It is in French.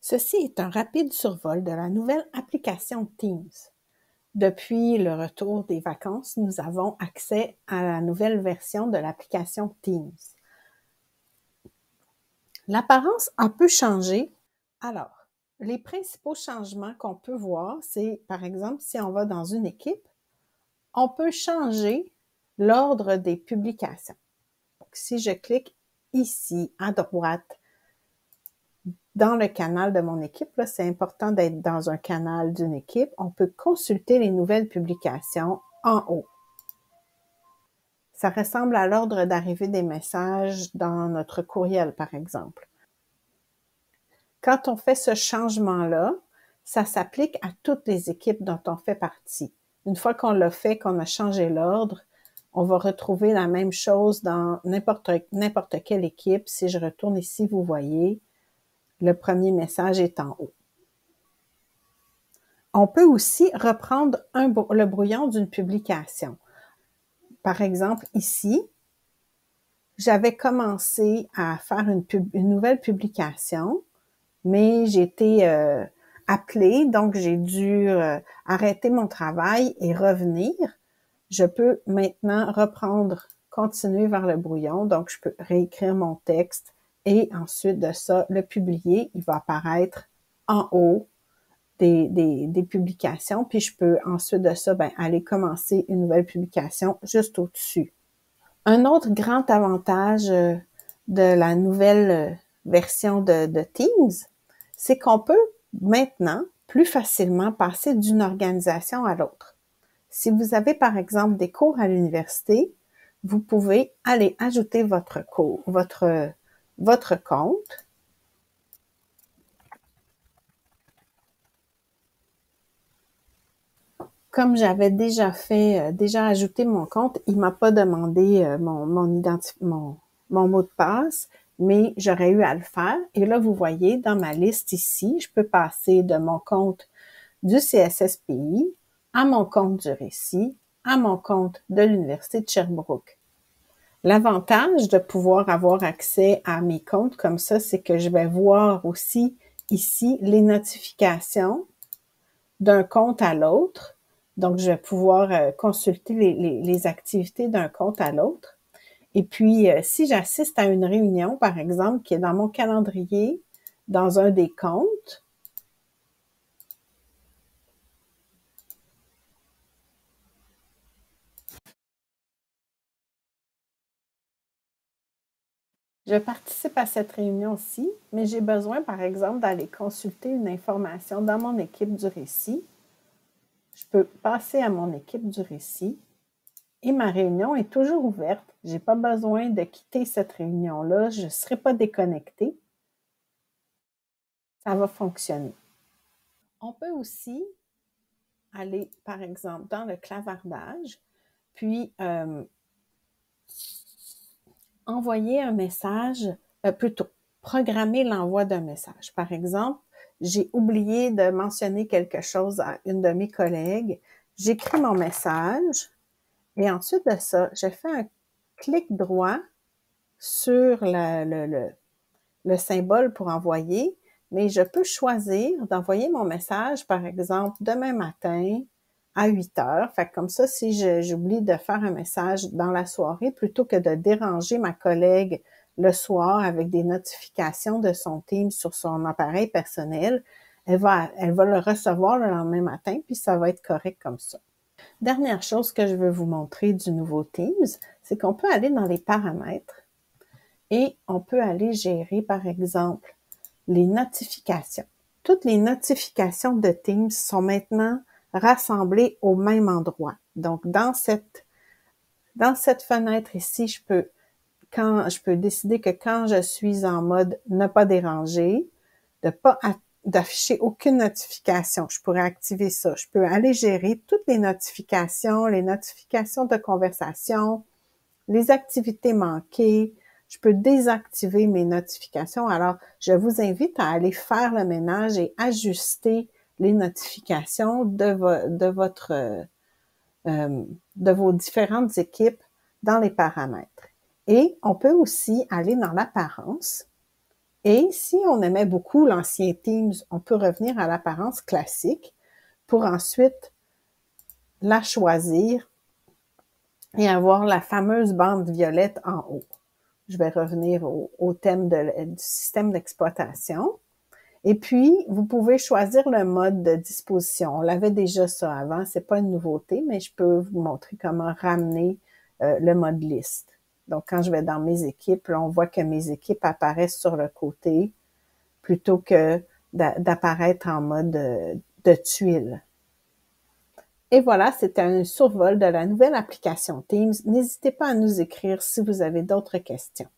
Ceci est un rapide survol de la nouvelle application Teams. Depuis le retour des vacances, nous avons accès à la nouvelle version de l'application Teams. L'apparence a peu changé. Alors, les principaux changements qu'on peut voir, c'est par exemple, si on va dans une équipe, on peut changer l'ordre des publications. Donc, si je clique ici à droite, dans le canal de mon équipe, là, c'est important d'être dans un canal d'une équipe. On peut consulter les nouvelles publications en haut. Ça ressemble à l'ordre d'arrivée des messages dans notre courriel, par exemple. Quand on fait ce changement-là, ça s'applique à toutes les équipes dont on fait partie. Une fois qu'on l'a fait, qu'on a changé l'ordre, on va retrouver la même chose dans n'importe quelle équipe. Si je retourne ici, vous voyez, le premier message est en haut. On peut aussi reprendre le brouillon d'une publication. Par exemple, ici, j'avais commencé à faire une nouvelle publication, mais j'ai été appelée, donc j'ai dû arrêter mon travail et revenir. Je peux maintenant continuer vers le brouillon, donc je peux réécrire mon texte et ensuite de ça, le publier. Il va apparaître en haut des publications, puis je peux ensuite de ça aller commencer une nouvelle publication juste au-dessus. Un autre grand avantage de la nouvelle version de Teams, c'est qu'on peut maintenant plus facilement passer d'une organisation à l'autre. Si vous avez par exemple des cours à l'université, vous pouvez aller ajouter votre compte. Comme j'avais déjà ajouté mon compte, il m'a pas demandé mon mot de passe, mais j'aurais eu à le faire. Et là, vous voyez, dans ma liste ici, je peux passer de mon compte du CSSPI à mon compte du Récit, à mon compte de l'Université de Sherbrooke. L'avantage de pouvoir avoir accès à mes comptes comme ça, c'est que je vais voir aussi ici les notifications d'un compte à l'autre. Donc, je vais pouvoir consulter les activités d'un compte à l'autre. Et puis, si j'assiste à une réunion, par exemple, qui est dans mon calendrier, dans un des comptes, je participe à cette réunion-ci, mais j'ai besoin, par exemple, d'aller consulter une information dans mon équipe du Récit. Je peux passer à mon équipe du Récit et ma réunion est toujours ouverte. Je n'ai pas besoin de quitter cette réunion-là. Je ne serai pas déconnectée. Ça va fonctionner. On peut aussi aller, par exemple, dans le clavardage, puis envoyer un message, plutôt programmer l'envoi d'un message. Par exemple, j'ai oublié de mentionner quelque chose à une de mes collègues. J'écris mon message et ensuite de ça, je fais un clic droit sur le symbole pour envoyer, mais je peux choisir d'envoyer mon message, par exemple, demain matin à 8 heures. Fait que comme ça, si j'oublie de faire un message dans la soirée, plutôt que de déranger ma collègue le soir avec des notifications de son Teams sur son appareil personnel, elle va le recevoir le lendemain matin, puis ça va être correct comme ça. Dernière chose que je veux vous montrer du nouveau Teams, c'est qu'on peut aller dans les paramètres et on peut aller gérer, par exemple, les notifications. Toutes les notifications de Teams sont maintenant rassemblées au même endroit. Donc, dans cette fenêtre ici, je peux décider que quand je suis en mode ne pas déranger, d'afficher aucune notification. Je pourrais activer ça. Je peux aller gérer toutes les notifications de conversation, les activités manquées. Je peux désactiver mes notifications. Alors, je vous invite à aller faire le ménage et ajuster les notifications de vos différentes équipes dans les paramètres. Et on peut aussi aller dans l'apparence Et si on aimait beaucoup l'ancien Teams, on peut revenir à l'apparence classique pour ensuite la choisir et avoir la fameuse bande violette en haut. Je vais revenir au thème du système d'exploitation. Et puis, vous pouvez choisir le mode de disposition. On l'avait déjà ça avant, c'est pas une nouveauté, mais je peux vous montrer comment ramener le mode liste. Donc, quand je vais dans mes équipes, là, on voit que mes équipes apparaissent sur le côté plutôt que d'apparaître en mode de tuile. Et voilà, c'était un survol de la nouvelle application Teams. N'hésitez pas à nous écrire si vous avez d'autres questions.